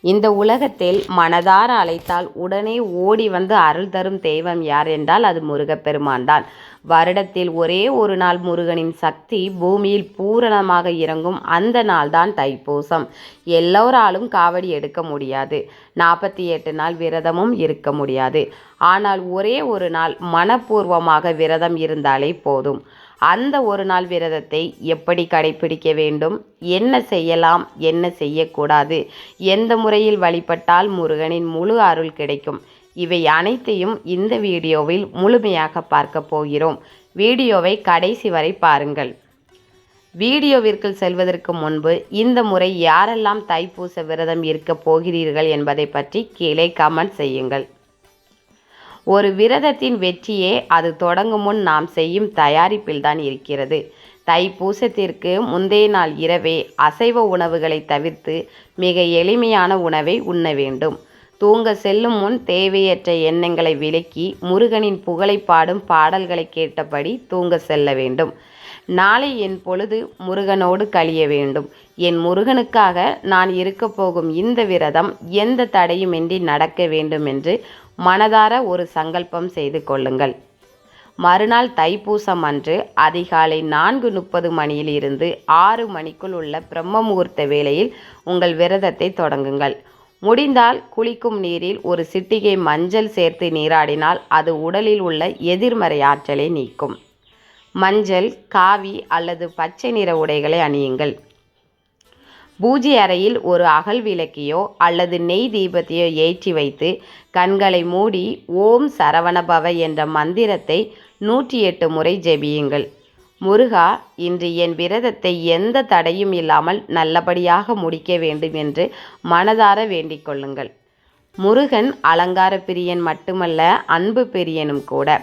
இந்த உலகத்தில் மனதார அழைத்தால் உடனே ஓடி வந்து அருள் தரும் தெய்வம் யார் என்றால் அது முருகப்பெருமான் தான். வருடத்தில் ஒரே ஒரு நாள் முருகனின் சக்தி பூமியில் பூரணமாக இறங்கும் அந்த நாள் தான் தைப்பூசம். எல்லோராலும் காவடி எடுக்க முடியாது, 48 நாள் விரதமும் இருக்க முடியாது. ஆனால் ஒரே ஒரு நாள் மனப்பூர்வமாக விரதம் இருந்தாலே போதும். அந்த ஒரு நாள் விரதத்தை எப்படி கடைபிடிக்க வேண்டும், என்ன செய்யலாம், என்ன செய்யக்கூடாது, எந்த முறையில் வழிபட்டால் முருகனின் முழு அருள் கிடைக்கும், இவை அனைத்தையும் இந்த வீடியோவில் முழுமையாக பார்க்க போகிறோம். வீடியோவை கடைசி வரை பாருங்கள். வீடியோவிற்கு செல்வதற்கு முன்பு இந்த முறை யாரெல்லாம் தைப்பூச விரதம் இருக்க போகிறீர்கள் என்பதை பற்றி கீழே கமெண்ட் செய்யுங்கள். ஒரு விரதத்தின் வெற்றியே அது தொடங்கும் முன் நாம் செய்யும் தயாரிப்பில்தான் இருக்கிறது. தைப்பூசத்திற்கு முந்தைய நாள் இரவே அசைவ உணவுகளை தவிர்த்து மிக எளிமையான உணவை உண்ண வேண்டும். தூங்க செல்லும் முன் தேவையற்ற எண்ணங்களை விலக்கி முருகனின் புகழை பாடும் பாடல்களை கேட்டபடி தூங்க செல்ல வேண்டும். நாளை என் பொழுது முருகனோடு கழிய வேண்டும். என் முருகனுக்காக நான் இருக்க போகும் இந்த விரதம் எந்த தடையுமின்றி நடக்க வேண்டும் என்று மனதார ஒரு சங்கல்பம் செய்து கொள்ளுங்கள். மறுநாள் தைப்பூசம் அன்று அதிகாலை 4:30 மணியிலிருந்து 6 மணிக்குள் உள்ள பிரம்ம முகூர்த்த வேளையில் உங்கள் விரதத்தை தொடங்குங்கள். முடிந்தால் குளிக்கும் நீரில் ஒரு சிட்டிகை மஞ்சள் சேர்த்து நீராடினால் அது உடலில் உள்ள எதிர்மறை ஆற்றலை நீக்கும். மஞ்சள், காவி அல்லது பச்சை நிற உடைகளை அணியுங்கள். பூஜை அறையில் ஒரு அகல் விளக்கையோ அல்லது நெய் தீபத்தையோ ஏற்றி வைத்து கண்களை மூடி ஓம் சரவணபவ என்ற மந்திரத்தை 108 முறை ஜெபியுங்கள். முருகா, இன்று என் விரதத்தை எந்த தடையும் இல்லாமல் நல்லபடியாக முடிக்க வேண்டும் என்று மனதார வேண்டிக் கொள்ளுங்கள். முருகன் அலங்கார பிரியன் மட்டுமல்ல, அன்பு பிரியனும் கூட.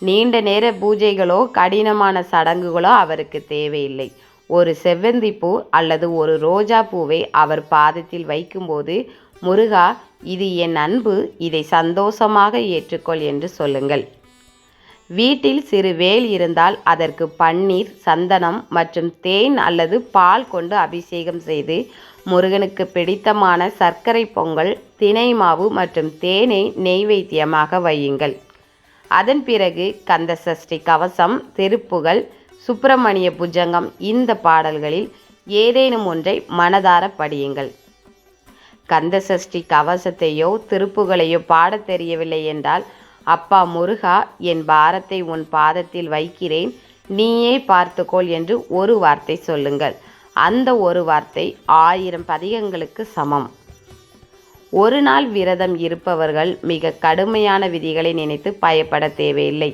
நீண்ட நேர பூஜைகளோ கடினமான சடங்குகளோ அவருக்கு தேவையில்லை. ஒரு செவ்வந்தி பூ அல்லது ஒரு ரோஜா பூவை அவர் பாதத்தில் வைக்கும்போது, முருகா, இது என் அன்பு, இதை சந்தோஷமாக ஏற்றுக்கொள் என்று சொல்லுங்கள். வீட்டில் சிறு வேல் இருந்தால் அதற்கு பன்னீர், சந்தனம் மற்றும் தேன் அல்லது பால் கொண்டு அபிஷேகம் செய்து முருகனுக்கு பிடித்தமான சர்க்கரை பொங்கல், தினை மாவு மற்றும் தேனை நெய்வேத்தியமாக வையுங்கள். அதன் பிறகு கந்த சஷ்டி கவசம், திருப்புகழ், சுப்பிரமணிய புஜங்கம் இந்த பாடல்களில் ஏதேனும் ஒன்றை மனதார படியுங்கள். கந்த சஷ்டி கவசத்தையோ திருப்புகளையோ பாடத் தெரியவில்லை என்றால், அப்பா முருகா, என் பாரத்தை உன் பாதத்தில் வைக்கிறேன், நீயே பார்த்துக்கொள் என்று ஒரு வார்த்தை சொல்லுங்கள். அந்த ஒரு வார்த்தை 1000 பதிகங்களுக்கு சமம். ஒரு நாள் விரதம் இருப்பவர்கள் மிக கடுமையான விதிகளை நினைத்து பயப்பட தேவையில்லை.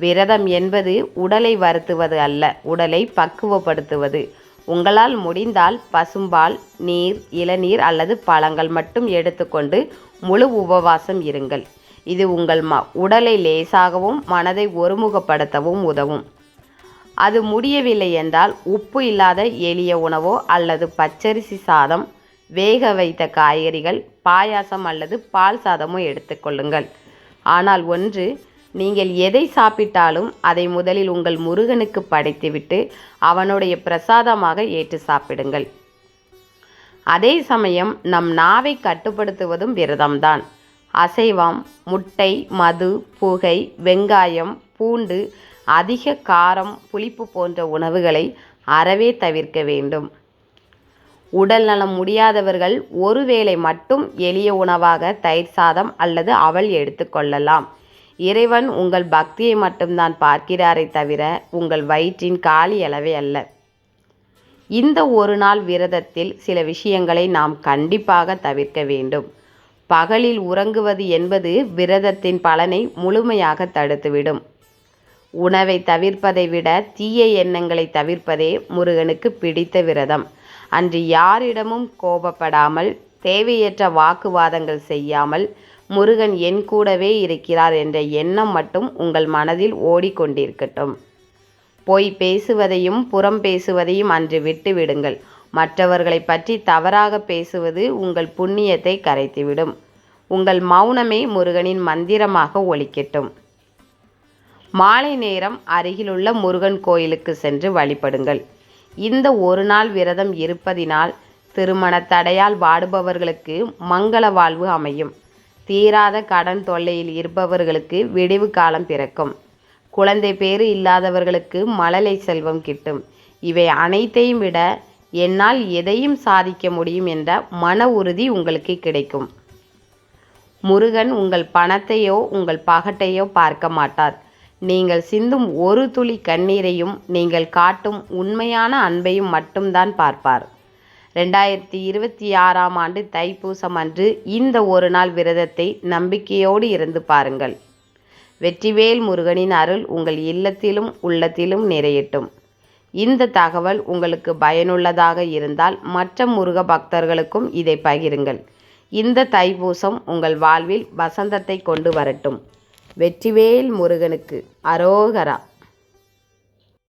விரதம் என்பது உடலை வருத்துவது அல்ல, உடலை பக்குவப்படுத்துவது. உங்களால் முடிந்தால் பசும்பால், நீர், இளநீர் அல்லது பழங்கள் மட்டும் எடுத்துக்கொண்டு முழு உபவாசம் இருங்கள். இது உங்கள் உடலை லேசாகவும் மனதை ஒருமுகப்படுத்தவும் உதவும். அது முடியவில்லை என்றால் உப்பு இல்லாத எளிய உணவோ அல்லது பச்சரிசி சாதம், வேக வைத்த காய்கறிகள், பாயாசம் அல்லது பால் சாதமோ எடுத்துக்கொள்ளுங்கள். ஆனால் ஒன்று, நீங்கள் எதை சாப்பிட்டாலும் அதை முதலில் உங்கள் முருகனுக்கு படைத்துவிட்டு அவனுடைய பிரசாதமாக ஏற்று சாப்பிடுங்கள். அதே சமயம் நம் நாவை கட்டுப்படுத்துவதும் விரதம்தான். அசைவம், முட்டை, மது, புகை, வெங்காயம், பூண்டு, அதிக காரம், புளிப்பு போன்ற உணவுகளை அறவே தவிர்க்க வேண்டும். உடல் நலம் முடியாதவர்கள் ஒருவேளை மட்டும் எளிய உணவாக தயிர் சாதம் அல்லது அவல் எடுத்துக்கொள்ளலாம். இறைவன் உங்கள் பக்தியை மட்டும்தான் பார்க்கிறாரே தவிர உங்கள் வயிற்றின் காலி அளவை அல்ல. இந்த ஒரு நாள் விரதத்தில் சில விஷயங்களை நாம் கண்டிப்பாக தவிர்க்க வேண்டும். பகலில் உறங்குவது என்பது விரதத்தின் பலனை முழுமையாக தடுத்துவிடும். உணவை தவிர்ப்பதை விட தீய எண்ணங்களை தவிர்ப்பதே முருகனுக்கு பிடித்த விரதம். அன்று யாரிடமும் கோபப்படாமல், தேவையற்ற வாக்குவாதங்கள் செய்யாமல், முருகன் என் கூடவே இருக்கிறார் என்ற எண்ணம் மட்டும் உங்கள் மனதில் ஓடிக்கொண்டிருக்கட்டும். பொய் பேசுவதையும் புறம் பேசுவதையும் அன்று விட்டு விடுங்கள். மற்றவர்களை பற்றி தவறாக பேசுவது உங்கள் புண்ணியத்தை கரைத்துவிடும். உங்கள் மௌனமே முருகனின் மந்திரமாக ஒலிக்கட்டும். மாலை நேரம் அருகிலுள்ள முருகன் கோயிலுக்கு சென்று வழிபடுங்கள். இந்த ஒரு நாள் விரதம் இருப்பதினால் திருமண தடையால் வாடுபவர்களுக்கு மங்கள வாழ்வு அமையும். தீராத கடன் தொல்லையில் இருப்பவர்களுக்கு விடிவு காலம் பிறக்கும். குழந்தை பேறு இல்லாதவர்களுக்கு மழலை செல்வம் கிட்டும். இவை அனைத்தையும் விட என்னால் எதையும் சாதிக்க முடியும் என்ற மன உறுதி உங்களுக்கு கிடைக்கும். முருகன் உங்கள் பணத்தையோ உங்கள் பகட்டையோ பார்க்க மாட்டார். நீங்கள் சிந்தும் ஒரு துளி கண்ணீரையும் நீங்கள் காட்டும் உண்மையான அன்பையும் மட்டும்தான் பார்ப்பார். 2026ஆம் ஆண்டு தைப்பூசம் அன்று இந்த ஒரு நாள் விரதத்தை நம்பிக்கையோடு இருந்து பாருங்கள். வெற்றிவேல் முருகனின் அருள் உங்கள் இல்லத்திலும் உள்ளத்திலும் நிறையட்டும். இந்த தகவல் உங்களுக்கு பயனுள்ளதாக இருந்தால் மற்ற முருக பக்தர்களுக்கும் இதை பகிருங்கள். இந்த தைப்பூசம் உங்கள் வாழ்வில் வசந்தத்தை கொண்டு வரட்டும். வெற்றிவேல் முருகனுக்கு அரோகரா.